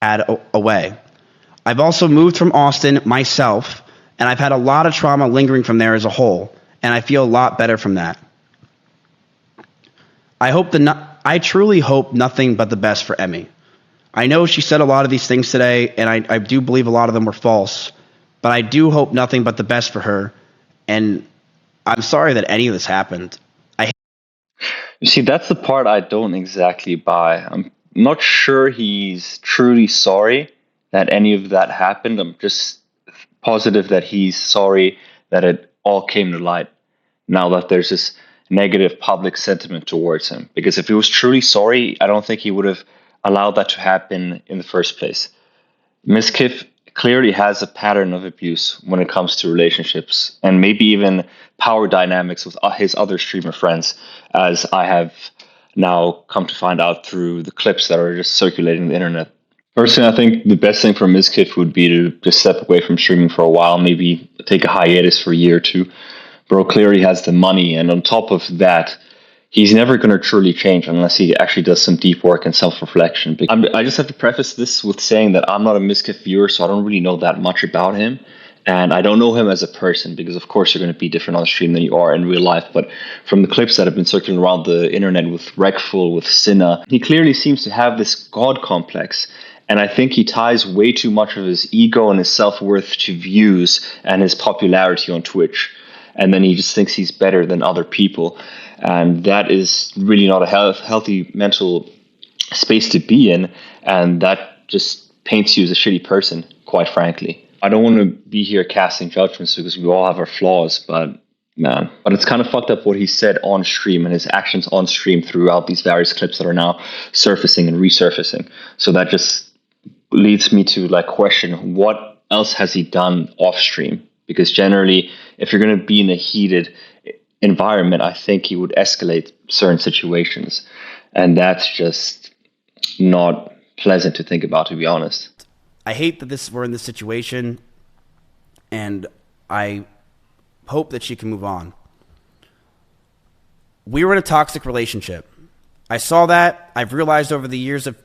away. I've also moved from Austin myself, and I've had a lot of trauma lingering from there as a whole, and I feel a lot better from that. I truly hope nothing but the best for Emmy. I know she said a lot of these things today, and I do believe a lot of them were false, but I do hope nothing but the best for her, and I'm sorry that any of this happened. You see, that's the part I don't exactly buy. I'm not sure he's truly sorry that any of that happened. I'm just positive that he's sorry that it all came to light now that there's this negative public sentiment towards him. Because if he was truly sorry, I don't think he would have allowed that to happen in the first place. Mizkif clearly has a pattern of abuse when it comes to relationships and maybe even power dynamics with his other streamer friends, as I have now come to find out through the clips that are just circulating the internet. Personally, I think the best thing for Mizkif would be to just step away from streaming for a while, maybe take a hiatus for a year or two. Bro clearly has the money, and on top of that, he's never going to truly change unless he actually does some deep work and self-reflection. I just have to preface this with saying that I'm not a Mizkif viewer, so I don't really know that much about him. And I don't know him as a person because, of course, you're going to be different on stream than you are in real life. But from the clips that have been circulating around the internet with Rekful, with Sinna, he clearly seems to have this God complex. And I think he ties way too much of his ego and his self-worth to views and his popularity on Twitch. And then he just thinks he's better than other people. And that is really not a healthy mental space to be in. And that just paints you as a shitty person, quite frankly. I don't want to be here casting judgments because we all have our flaws, but man. But it's kind of fucked up what he said on stream and his actions on stream throughout these various clips that are now surfacing and resurfacing. So that just leads me to like question, what else has he done off stream? Because generally, if you're going to be in a heated environment, I think he would escalate certain situations. And that's just not pleasant to think about, to be honest. I hate that we're in this situation, and I hope that she can move on. We were in a toxic relationship. I saw that. I've realized over the years of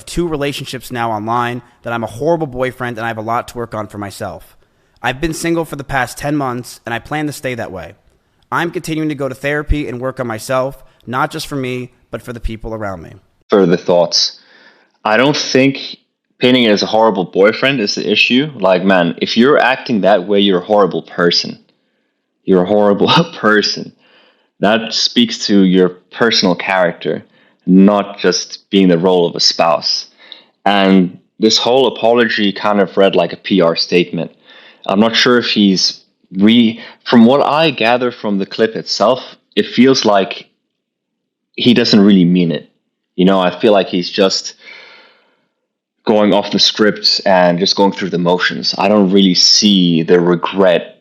2 relationships now online that I'm a horrible boyfriend and I have a lot to work on for myself. I've been single for the past 10 months, and I plan to stay that way. I'm continuing to go to therapy and work on myself, not just for me, but for the people around me. Further thoughts. I don't think painting it as a horrible boyfriend is the issue. Like, man, if you're acting that way, you're a horrible person. You're a horrible person. That speaks to your personal character, not just being the role of a spouse. And this whole apology kind of read like a PR statement. I'm not sure if he's from what I gather from the clip itself, it feels like he doesn't really mean it. You know, I feel like he's just going off the script and just going through the motions. I don't really see the regret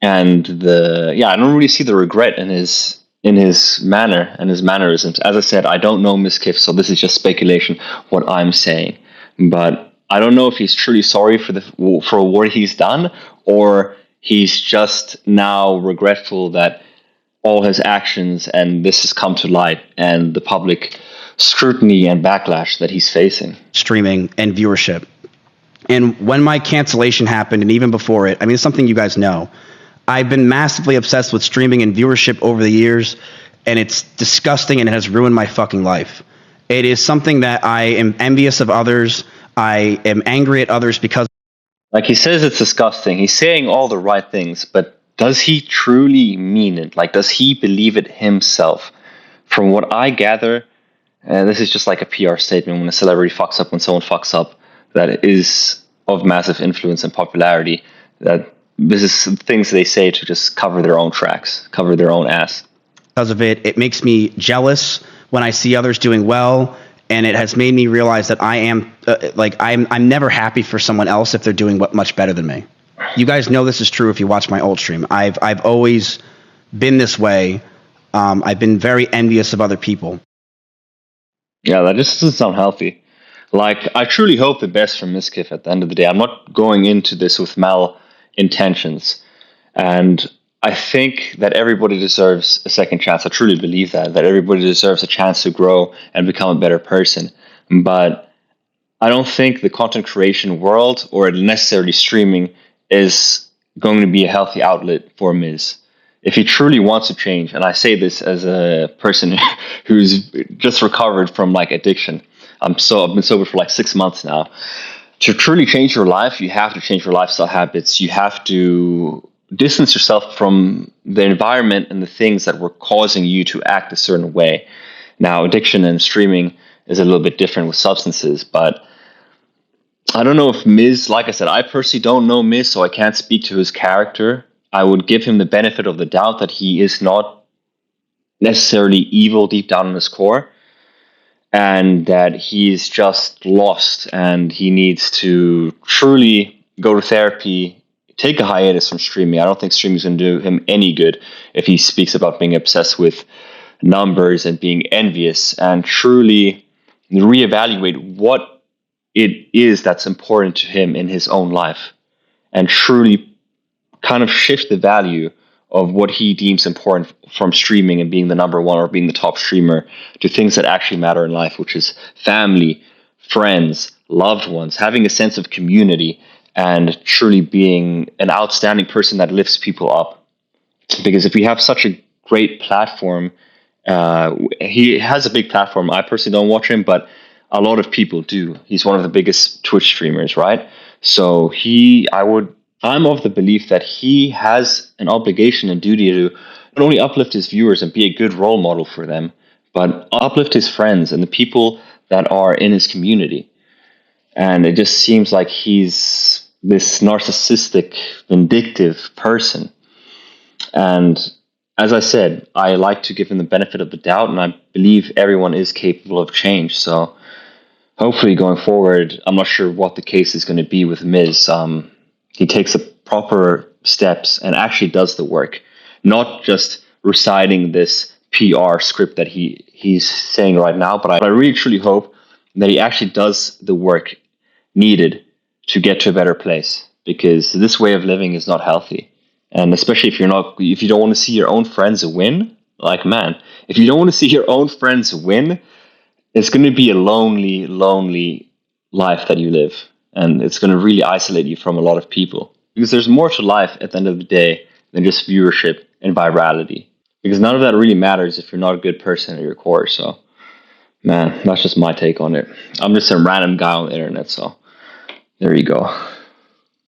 I don't really see the regret in his manner and his mannerisms. As I said, I don't know Mizkif, so this is just speculation, what I'm saying. But I don't know if he's truly sorry for what he's done, or he's just now regretful that all his actions and this has come to light and the public scrutiny and backlash that he's facing. Streaming and viewership. And when my cancellation happened, and even before it, I mean, it's something you guys know. I've been massively obsessed with streaming and viewership over the years, and it's disgusting and it has ruined my fucking life. It is something that I am envious of others. I am angry at others because... Like, he says it's disgusting. He's saying all the right things, but does he truly mean it? Like, does he believe it himself? From what I gather, and this is just like a PR statement when a celebrity fucks up, when someone fucks up, that is of massive influence and popularity, that this is things they say to just cover their own tracks, cover their own ass. Because of it, it makes me jealous when I see others doing well, and it has made me realize that I am I'm never happy for someone else if they're doing much better than me. You guys know this is true if you watch my old stream. I've always been this way. I've been very envious of other people. Yeah, that just doesn't sound healthy. Like, I truly hope the best for Mizkif at the end of the day. I'm not going into this with mal intentions. And I think that everybody deserves a second chance. I truly believe that everybody deserves a chance to grow and become a better person. But I don't think the content creation world or necessarily streaming is going to be a healthy outlet for Miz. If he truly wants to change, and I say this as a person who's just recovered from like addiction. I've been sober for like 6 months now. To truly change your life, you have to change your lifestyle habits. You have to distance yourself from the environment and the things that were causing you to act a certain way. Now, addiction and streaming is a little bit different with substances, but I don't know if Miz, like I said, I personally don't know Miz, so I can't speak to his character. I would give him the benefit of the doubt that he is not necessarily evil deep down in his core, and that he's just lost and he needs to truly go to therapy, take a hiatus from streaming. I don't think streaming is going to do him any good if he speaks about being obsessed with numbers and being envious, and truly reevaluate what it is that's important to him in his own life, and truly kind of shift the value of what he deems important from streaming and being the number one or being the top streamer to things that actually matter in life, which is family, friends, loved ones, having a sense of community, and truly being an outstanding person that lifts people up. Because if we have such a great platform, he has a big platform. I personally don't watch him, but a lot of people do. He's one of the biggest Twitch streamers, right? So I'm of the belief that he has an obligation and duty to not only uplift his viewers and be a good role model for them, but uplift his friends and the people that are in his community. And it just seems like he's this narcissistic, vindictive person. And as I said, I like to give him the benefit of the doubt, and I believe everyone is capable of change. So hopefully going forward, I'm not sure what the case is going to be with Miz. He takes the proper steps and actually does the work, not just reciting this PR script that he's saying right now. But I really truly hope that he actually does the work needed to get to a better place, because this way of living is not healthy. And especially if you don't want to see your own friends win, like, man, if you don't want to see your own friends win, it's going to be a lonely, lonely life that you live. And it's going to really isolate you from a lot of people. Because there's more to life at the end of the day than just viewership and virality. Because none of that really matters if you're not a good person at your core. So, man, that's just my take on it. I'm just some random guy on the internet, so there you go.